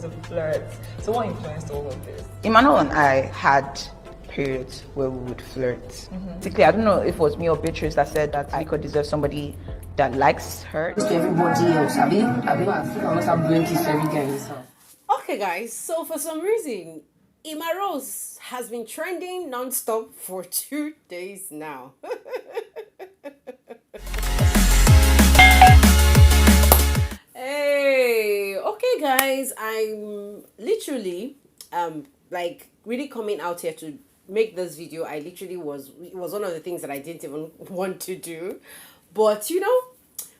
to flirt. So what influenced all of this? Emmanuel and I had periods where we would flirt. Basically, I don't know if it was me or Beatrice that said that I could deserve somebody that likes her. To everybody else, I think I must have brain kiss every guy. Okay, guys, so for some reason, Emmarose has been trending non-stop for 2 days now. Hey, okay, guys, I'm literally like really coming out here to make this video. I literally it was one of the things that I didn't even want to do, but you know,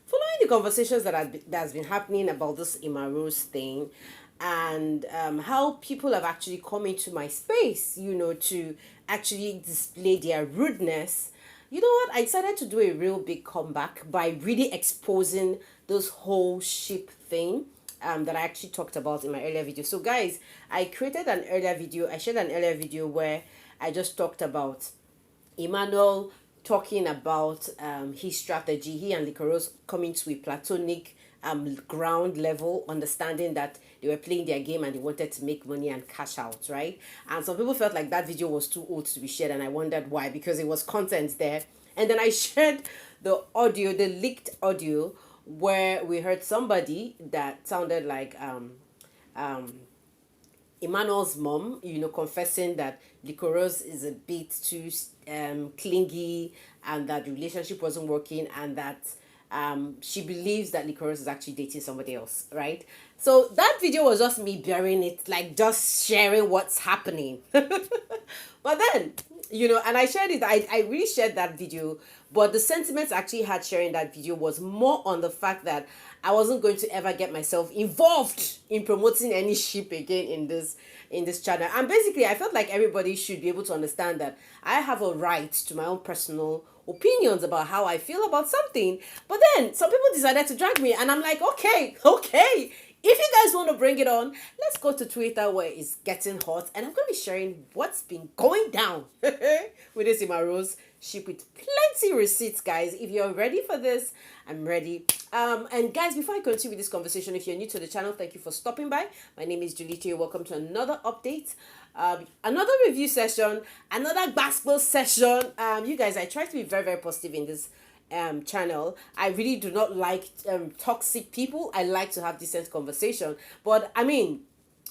following the conversations that's been happening about this Emmarose thing, and how people have actually come into my space, you know, to actually display their rudeness. You know what? I decided to do a real big comeback by really exposing this whole ship thing that I actually talked about in my earlier video. So guys, I shared an earlier video where I just talked about Emmanuel talking about his strategy. He and Liquorose coming to a platonic ground level, understanding that they were playing their game and they wanted to make money and cash out, right? And some people felt like that video was too old to be shared, and I wondered why, because it was content there. And then I shared the audio, the leaked audio, where we heard somebody that sounded like Emmanuel's mom, you know, confessing that Liquorose is a bit too clingy, and that the relationship wasn't working, and that she believes that Liquorose is actually dating somebody else, right? So that video was just me bearing it, like just sharing what's happening. But then, you know, and I shared it, I really shared that video, but the sentiments I actually had sharing that video was more on the fact that I wasn't going to ever get myself involved in promoting any ship again in this channel. And basically, I felt like everybody should be able to understand that I have a right to my own personal opinions about how I feel about something. But then some people decided to drag me, and I'm like, okay, if you guys want to bring it on, let's go to Twitter where it's getting hot, and I'm going to be sharing what's been going down with this Emmarose ship with plenty receipts, guys. If you're ready for this, I'm ready. And guys, before I continue with this conversation, if you're new to the channel, thank you for stopping by. My name is Julito. Welcome to another update, another review session, another gospel session. You guys, I try to be very, very positive in this channel. I really do not like toxic people. I like to have decent conversation. But I mean,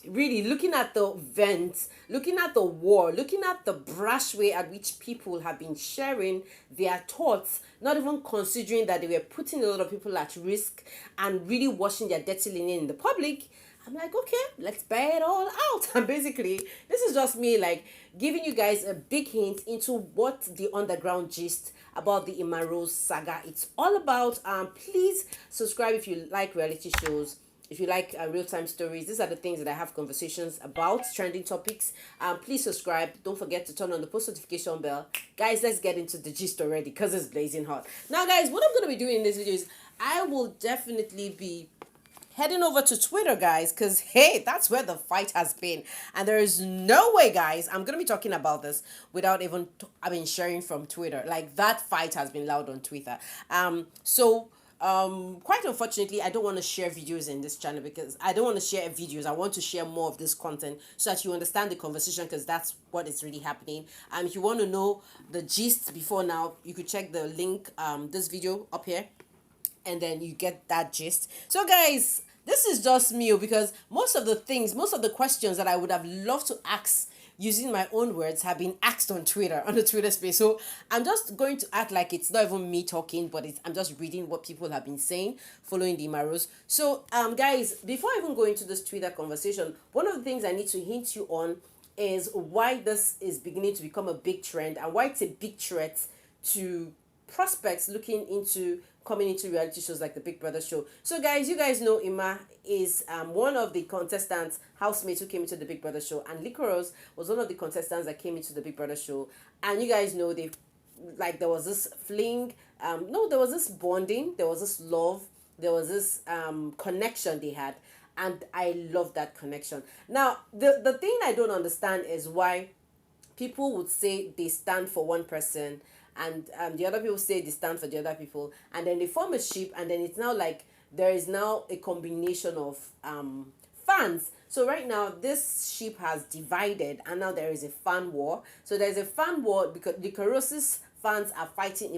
really looking at the events, looking at the war, looking at the brash way at which people have been sharing their thoughts, not even considering that they were putting a lot of people at risk and really washing their dirty linen in the public, I'm like, okay, let's bear it all out. And basically, this is just me like giving you guys a big hint into what the underground gist about the Emmarose saga it's all about. Please subscribe if you like reality shows, if you like real-time stories. These are the things that I have conversations about, trending topics. Please subscribe. Don't forget to turn on the post notification bell. Guys, let's get into the gist already because it's blazing hot. Now, guys, what I'm going to be doing in this video is I will definitely be heading over to Twitter, guys, because hey, that's where the fight has been, and there is no way, guys, I'm gonna be talking about this without even sharing from Twitter. Like, that fight has been loud on Twitter. Quite unfortunately, I don't want to share videos in this channel because I don't want to share videos. I want to share more of this content so that you understand the conversation, because that's what is really happening. If you want to know the gist before now, you could check the link, this video up here, and then you get that gist. So guys, this is just me, because most of the questions that I would have loved to ask using my own words have been asked on Twitter, on the Twitter space. So I'm just going to act like it's not even me talking, but I'm just reading what people have been saying following the Emmarose. So guys, before I even go into this Twitter conversation, one of the things I need to hint you on is why this is beginning to become a big trend and why it's a big threat to prospects looking into coming into reality shows like the Big Brother show. So guys, you guys know Emma is one of the contestants, housemates who came into the Big Brother show, and Liquorose was one of the contestants that came into the Big Brother show. And you guys know there was this fling, there was this bonding, there was this love, there was this connection they had, and I love that connection. Now, the thing I don't understand is why people would say they stand for one person and the other people say they stand for the other people, and then they form a ship, and then it's now like there is now a combination of fans. So right now, this ship has divided, and now there is a fan war. So there's a fan war because Liquorose's fans are fighting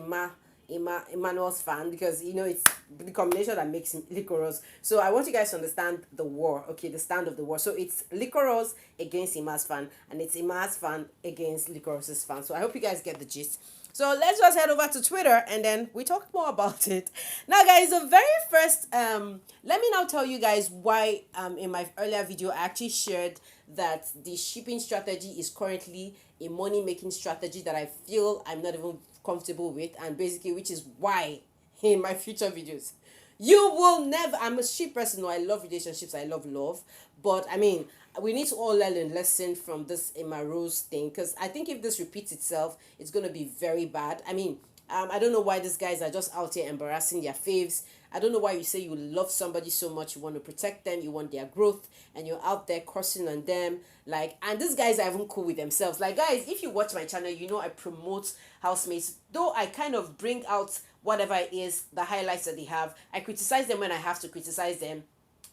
Emmanuel's fan, because it's the combination that makes Liquorose. So I want you guys to understand the war, okay, the stand of the war. So it's Liquorose against Emma's fan, and it's Emma's fan against Licorose's fan. So I hope you guys get the gist. So let's just head over to Twitter and then we talk more about it. Now, guys, the very first, let me now tell you guys why in my earlier video I actually shared that the shipping strategy is currently a money-making strategy that I feel I'm not even comfortable with, and basically which is why in my future videos you will never, I'm a ship person, no, I love relationships, I love love, but I mean, we need to all learn a lesson from this Emmarose thing, because I think if this repeats itself, it's going to be very bad. I mean, I don't know why these guys are just out here embarrassing their faves. I don't know why you say you love somebody so much, you want to protect them, you want their growth, and you're out there cursing on them. Like, and these guys are even cool with themselves. Like, guys, if you watch my channel, you know I promote housemates, though I kind of bring out whatever it is, the highlights that they have. I criticize them when I have to criticize them.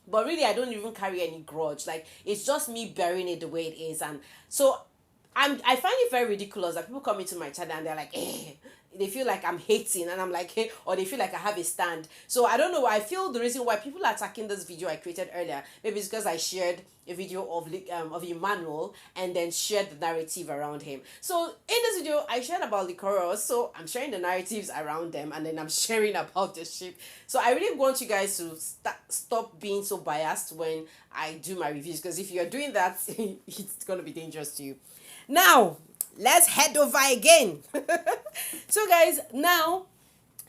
But really, I don't even carry any grudge. Like, it's just me bearing it the way it is. And so I find it very ridiculous that people come into my channel and they're like, they feel like I'm hating, and I'm like, or they feel like I have a stand. So I don't know. I feel the reason why people are attacking this video I created earlier, maybe it's because I shared a video of Emmanuel and then shared the narrative around him. So in this video, I shared about Liquorose, so I'm sharing the narratives around them, and then I'm sharing about the ship. So I really want you guys to stop being so biased when I do my reviews, because if you're doing that, it's gonna be dangerous to you. Now, let's head over again. So guys, now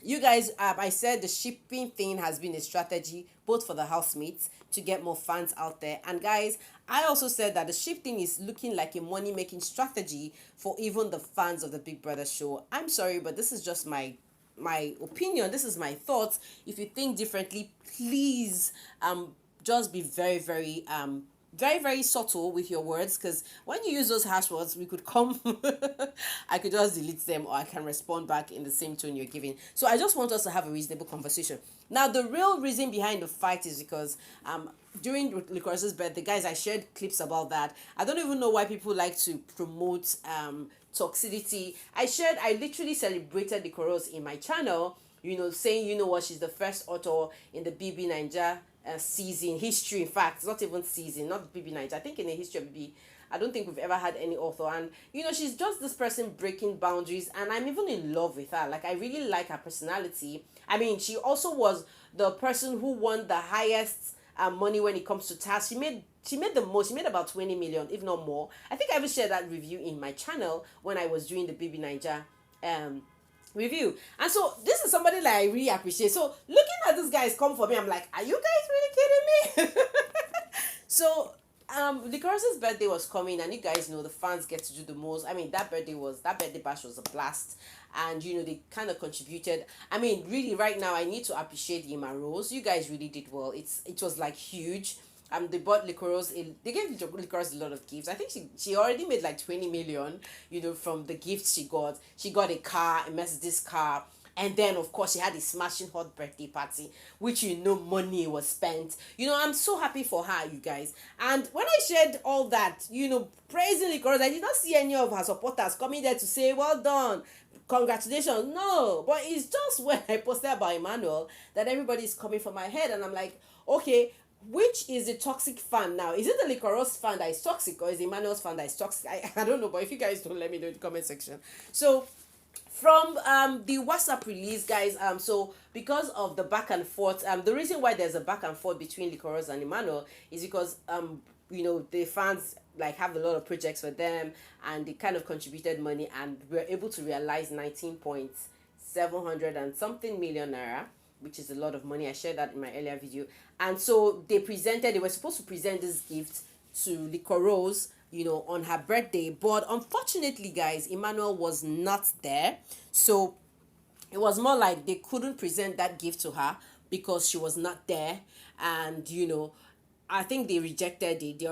you guys, I said the shipping thing has been a strategy both for the housemates to get more fans out there, and guys, I also said that the ship thing is looking like a money-making strategy for even the fans of the Big Brother show. I'm sorry, but this is just my opinion. This is my thoughts. If you think differently, please just be very very subtle with your words, because when you use those harsh words, we could come I could just delete them, or I can respond back in the same tone you're giving. So I just want us to have a reasonable conversation. Now, the real reason behind the fight is because during Licorose's birthday, guys, I shared clips about that. I don't even know why people like to promote toxicity. I literally celebrated Liquorose in my channel, saying, what, she's the first author in the BB Niger season history. In fact, it's not even season, not BB Niger. I think in the history of BB, I don't think we've ever had any author. And she's just this person breaking boundaries, and I'm even in love with her. Like, I really like her personality. I mean, she also was the person who won the highest money when it comes to tasks. She made the most. She made about 20 million, if not more. I think I even shared that review in my channel when I was doing the BB Niger review. And so this is somebody that I really appreciate. So looking at these guys come for me, I'm like, are you guys really kidding me? So Licorose's birthday was coming, and you guys know the fans get to do the most. I mean, that birthday bash was a blast, and they kind of contributed. I mean, really, right now I need to appreciate the Emmarose. You guys really did well. It was like huge. They bought Liquorose. They gave Liquorose a lot of gifts. I think she already made like 20 million, from the gifts she got. She got a car, a Mercedes car. And then, of course, she had a smashing hot birthday party, which, money was spent. I'm so happy for her, you guys. And when I shared all that, praising Liquorose, I did not see any of her supporters coming there to say, well done, congratulations. No, but it's just when I posted about Emmanuel that everybody's coming for my head. And I'm like, okay, which is the toxic fan now? Is it the Liquorose fan that is toxic, or is it Emmanuel's fan that is toxic? I don't know, but if you guys don't, let me know in the comment section. So from the WhatsApp release, guys, so because of the back and forth, the reason why there's a back and forth between Liquorose and Emmanuel is because the fans like have a lot of projects for them, and they kind of contributed money, and we're able to realize 19.700 and something million naira, which is a lot of money. I shared that in my earlier video. And so they were supposed to present this gift to Liquorose, on her birthday. But unfortunately, guys, Emmanuel was not there. So it was more like they couldn't present that gift to her because she was not there. And, I think they rejected it. They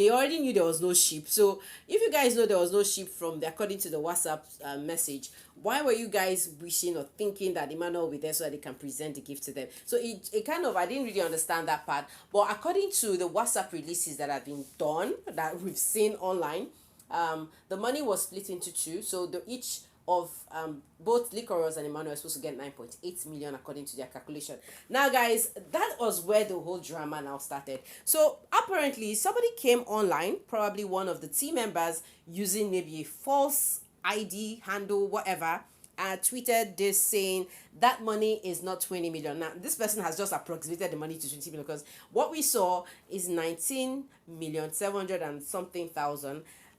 already knew there was no ship. So if you guys know there was no ship according to the WhatsApp message, why were you guys wishing or thinking that Emmanuel will be there so that they can present the gift to them? So it kind of, I didn't really understand that part. But according to the WhatsApp releases that have been done, that we've seen online, the money was split into two. So each of both Liquorose and Emmanuel are supposed to get 9.8 million according to their calculation. Now guys, that was where the whole drama now started. So apparently somebody came online, probably one of the team members, using maybe a false ID handle, whatever, tweeted this saying that money is not 20 million. Now this person has just approximated the money to 20 million, because what we saw is 19,700,000 and something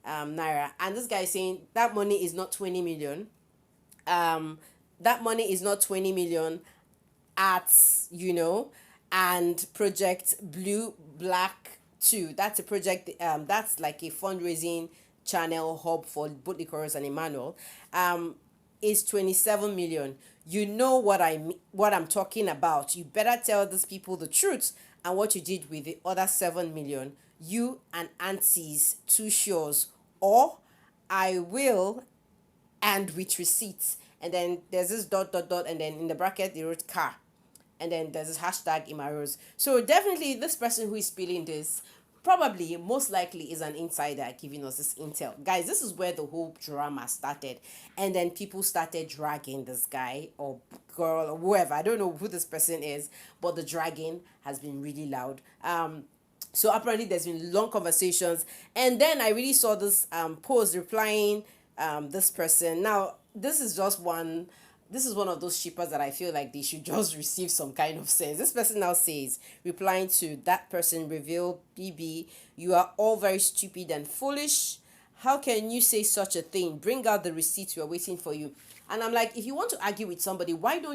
naira, and this guy is saying that money is not 20 million. That money is not 20 million at, and Project Blue Black 2. That's a project, that's like a fundraising channel hub for both Liquorose and Emmanuel, is 27 million. You know what I'm talking about. You better tell these people the truth and what you did with the other 7 million. You and aunties too sures, or I will, and with receipts. And then there's this ... and then in the bracket they wrote car, and then there's this hashtag Emmarose. So definitely this person who is spilling this probably most likely is an insider giving us this intel. Guys, this is where the whole drama started, and then people started dragging this guy or girl or whoever. I don't know who this person is, but the dragging has been really loud. So apparently there's been long conversations, and then I really saw this post replying this person. Now this is one of those shippers that I feel like they should just receive some kind of sense. This person now says, replying to that person, reveal BB, you are all very stupid and foolish. How can you say such a thing? Bring out the receipts, we are waiting for you. And I'm like, if you want to argue with somebody, why do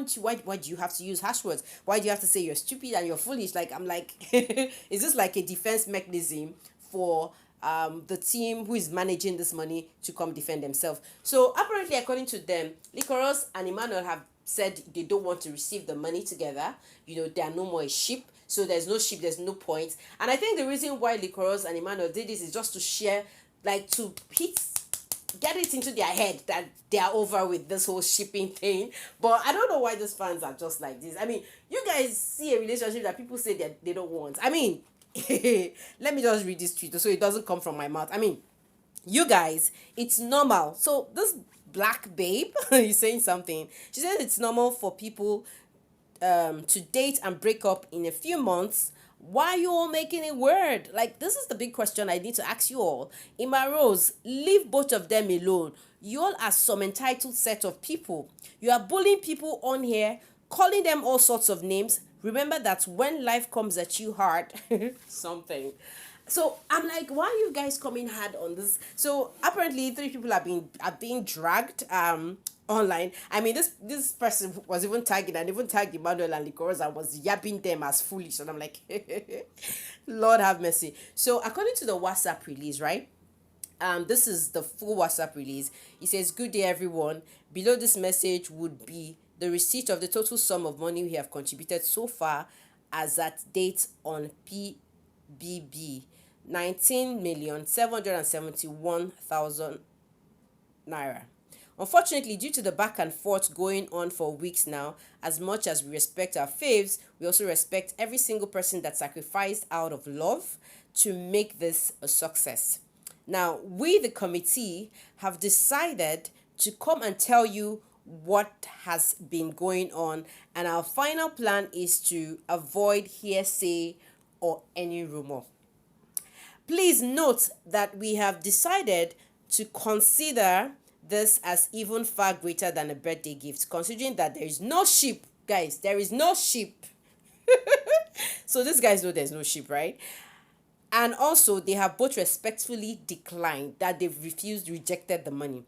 you have to use hash words? Why do you have to say you're stupid and you're foolish? Like, I'm like, is this like a defense mechanism for the team who is managing this money to come defend themselves? So apparently, according to them, Liquorose and Emmanuel have said they don't want to receive the money together. They are no more a ship. So there's no ship, there's no point. And I think the reason why Liquorose and Emmanuel did this is just to share, like, to get it into their head that they are over with this whole shipping thing. But I don't know why these fans are just like this. I mean, you guys see a relationship that people say that they don't want. I mean, let me just read this tweet so it doesn't come from my mouth. I mean, you guys, it's normal. So this black babe is saying something. She says it's normal for people to date and break up in a few months. Why are you all making it weird? Like, this is the big question I need to ask you all. Emmarose, leave both of them alone. You all are some entitled set of people. You are bullying people on here, calling them all sorts of names. Remember that when life comes at you hard, something. So I'm like, why are you guys coming hard on this? So apparently 3 people are being dragged online. I mean, this person was even tagging and even tagged Emmanuel and Liquorose and was yapping them as foolish. And I'm like, Lord have mercy. So according to the WhatsApp release, right? This is the full WhatsApp release. It says, good day, everyone. Below this message would be the receipt of the total sum of money we have contributed so far as at date on PBB, 19,771,000 naira. Unfortunately, due to the back and forth going on for weeks now, as much as we respect our faves, we also respect every single person that sacrificed out of love to make this a success. Now, we, the committee, have decided to come and tell you what has been going on, and our final plan is to avoid hearsay or any rumor. Please note that we have decided to consider this as even far greater than a birthday gift, considering that there is no ship. Guys, there is no ship. So these guys know there's no ship, right? And also, they have both respectfully declined, that they've rejected the money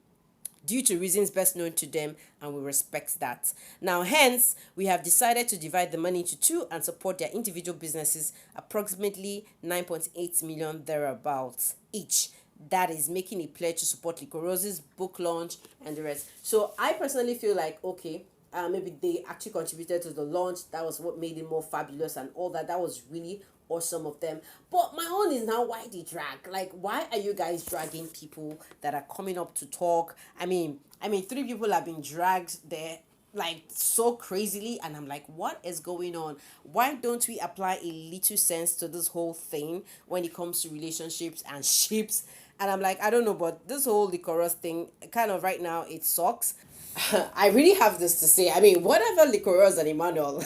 due to reasons best known to them, and we respect that. Now, hence, we have decided to divide the money into 2 and support their individual businesses, approximately 9.8 million thereabouts each. That is making a pledge to support Liquorose's book launch and the rest. So I personally feel like, okay, maybe they actually contributed to the launch. That was what made it more fabulous and all that. That was really or some of them. But my own is now, why the drag? Like, why are you guys dragging people that are coming up to talk? I mean, 3 people have been dragged there like so crazily, and I'm like, what is going on? Why don't we apply a little sense to this whole thing when it comes to relationships and ships? And I'm like, I don't know, but this whole Liquorose thing, kind of right now, it sucks. I really have this to say. I mean, whatever Liquorose and Emmanuel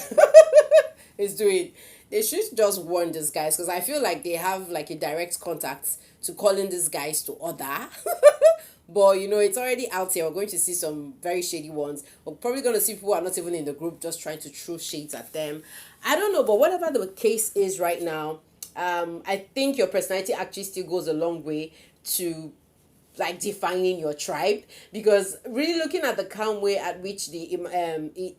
is doing, they should just warn these guys, because I feel like they have like a direct contact to calling these guys to order. But you know, it's already out here. We're going to see some very shady ones. We're probably going to see people who are not even in the group just trying to throw shades at them. I don't know, but whatever the case is right now, I think your personality actually still goes a long way to like defining your tribe, because really looking at the calm way at which the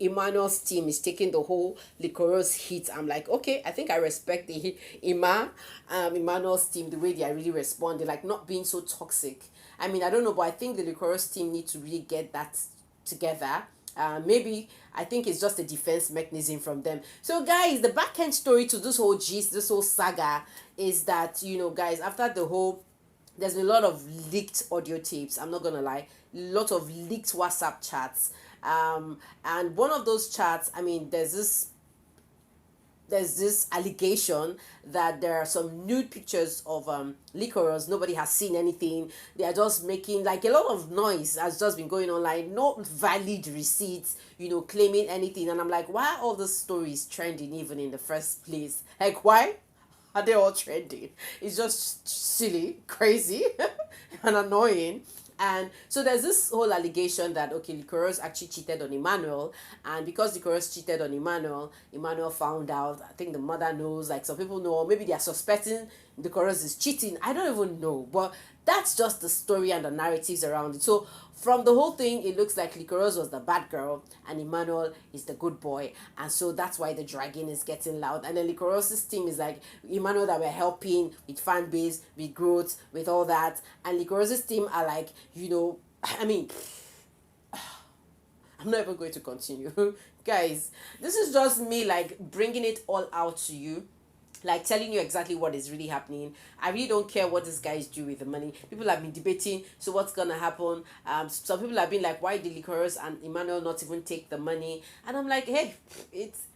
Emmanuel's team is taking the whole Liquorose hit, I'm like, okay, I think I respect the Emmanuel's team, the way they are really responding, like not being so toxic. I mean, I don't know, but I think the Liquorose team need to really get that together. Maybe I think it's just a defense mechanism from them. So guys, the back end story to this whole gist, this whole saga, is that, you know, guys, after the whole, there's been a lot of leaked audio tapes, I'm not gonna lie, a lot of leaked WhatsApp chats, and one of those chats, I mean, there's this allegation that there are some nude pictures of Liquorose. Nobody has seen anything. They are just making like a lot of noise has just been going on, like no valid receipts, you know, claiming anything. And I'm like, why are all these stories trending even in the first place? Like, why are they all trending? It's just silly, crazy, and annoying. And so there's this whole allegation that, okay, Liquorose actually cheated on Emmanuel, and because Liquorose cheated on Emmanuel, Emmanuel found out. I think the mother knows, like some people know, or maybe they are suspecting Liquorose is cheating. I don't even know, but that's just the story and the narratives around it. So from the whole thing, it looks like Liquorose was the bad girl and Emmanuel is the good boy, and so that's why the dragging is getting loud. And then Liquorose's team is like, Emmanuel that we're helping with fan base, with growth, with all that, and Liquorose's team are like, you know, I mean, I'm not even going to continue. Guys, this is just me like bringing it all out to you, like telling you exactly what is really happening. I really don't care what these guys do with the money. People have been debating, so what's gonna happen? Some people have been like, why did Liquorose and Emmanuel not even take the money? And I'm like, hey,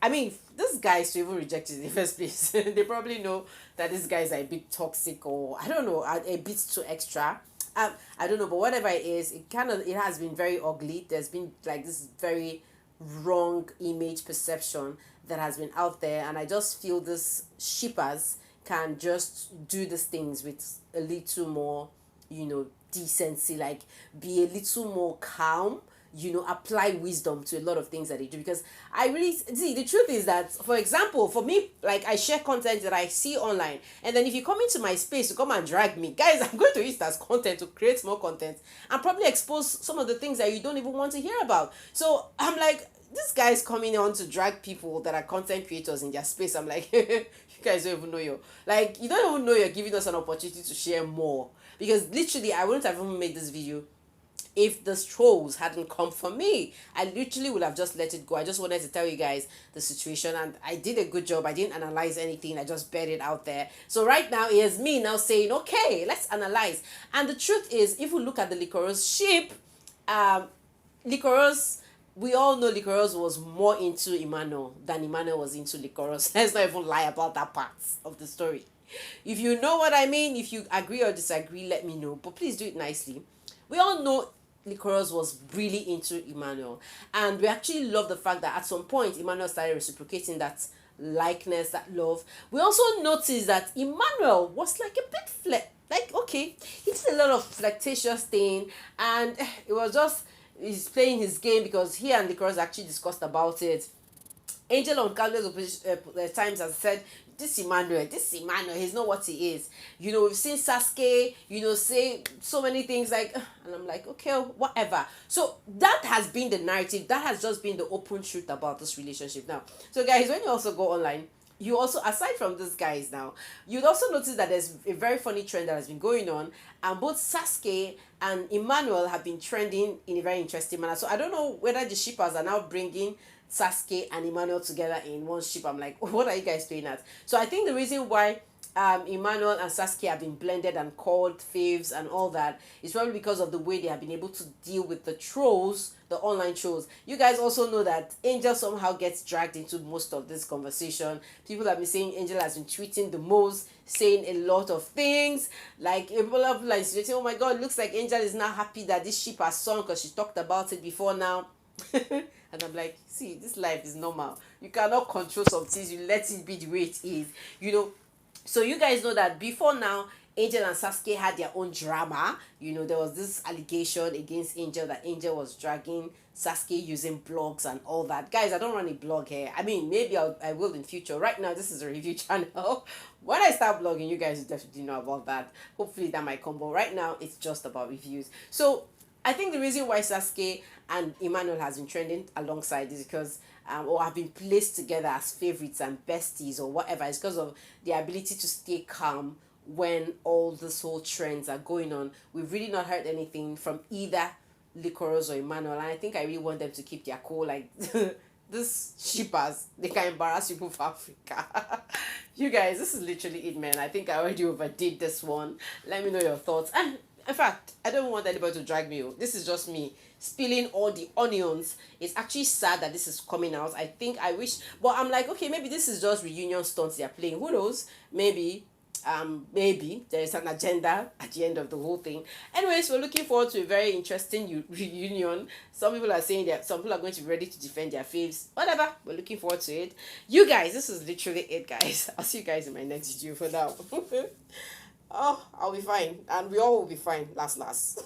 I mean, these guys even rejected in the first place. They probably know that these guys are a bit toxic, or I don't know, a bit too extra. I don't know, but whatever it is, it has been very ugly. There's been like this very wrong image perception that has been out there, and I just feel this shippers can just do these things with a little more, you know, decency, like be a little more calm, you know, apply wisdom to a lot of things that they do. Because I really see, the truth is that, for example, for me, like I share content that I see online, and then if you come into my space to come and drag me, guys, I'm going to use that as content to create more content and probably expose some of the things that you don't even want to hear about. So I'm like, this guy's coming on to drag people that are content creators in their space. I'm like, you guys don't even know you don't even know you're giving us an opportunity to share more. Because literally, I wouldn't have even made this video if the trolls hadn't come for me. I literally would have just let it go. I just wanted to tell you guys the situation, and I did a good job. I didn't analyze anything. I just bet it out there. So right now, here's me now saying, okay, let's analyze. And the truth is, if we look at the Liquorose ship, Liquorose, we all know Liquorose was more into Emmanuel than Emmanuel was into Liquorose. Let's not even lie about that part of the story. If you know what I mean, if you agree or disagree, let me know. But please do it nicely. We all know Liquorose was really into Emmanuel. And we actually love the fact that at some point, Emmanuel started reciprocating that likeness, that love. We also noticed that Emmanuel was like a bit okay, he did a lot of flirtatious thing, and it was just, he's playing his game, because he and Liquorose actually discussed about it. Angel on countless times has said, this Emmanuel, he's not what he is. You know, we've seen Sasuke, you know, say so many things like, and I'm like, okay, whatever. So that has been the narrative. That has just been the open truth about this relationship now. So guys, when you also go online, you also, aside from these guys now, you'd also notice that there's a very funny trend that has been going on, and both Sasuke and Emmanuel have been trending in a very interesting manner. So I don't know whether the shippers are now bringing Sasuke and Emmanuel together in one ship. I'm like, what are you guys doing at? So I think the reason why Emmanuel and Sasuke have been blended and called faves and all that is probably because of the way they have been able to deal with the trolls, the online trolls. You guys also know that Angel somehow gets dragged into most of this conversation. People have been saying Angel has been tweeting the most, saying a lot of things. Like, people have like saying, oh my god, looks like Angel is now happy that this ship has sunk because she talked about it before now. And I'm like, see, this life is normal. You cannot control some things. You let it be the way it is, you know. So you guys know that before now, Angel and Sasuke had their own drama. You know, there was this allegation against Angel that Angel was dragging Sasuke using blogs and all that. Guys, I don't run a blog here. I mean, maybe I will in future. Right now, this is a review channel. When I start blogging, you guys will definitely know about that. Hopefully that might come. But right now, it's just about reviews. So I think the reason why Sasuke and Emmanuel has been trending alongside is because or have been placed together as favorites and besties or whatever is because of their ability to stay calm when all this whole trends are going on. We've really not heard anything from either Liquorose or Emmanuel, and I think I really want them to keep their cool. Like this shippers, they can embarrass people for Africa. You guys, this is literally it, man. I think I already overdid this one. Let me know your thoughts. And in fact, I don't want anybody to drag me. This is just me spilling all the onions. It's actually sad that this is coming out. I think I wish, but I'm like, okay, maybe this is just reunion stunts they're playing. Who knows? Maybe there is an agenda at the end of the whole thing. Anyways, we're looking forward to a very interesting reunion. Some people are saying that some people are going to be ready to defend their faves. Whatever, we're looking forward to it. You guys, this is literally it, guys. I'll see you guys in my next video for now. Oh, I'll be fine, and we all will be fine last.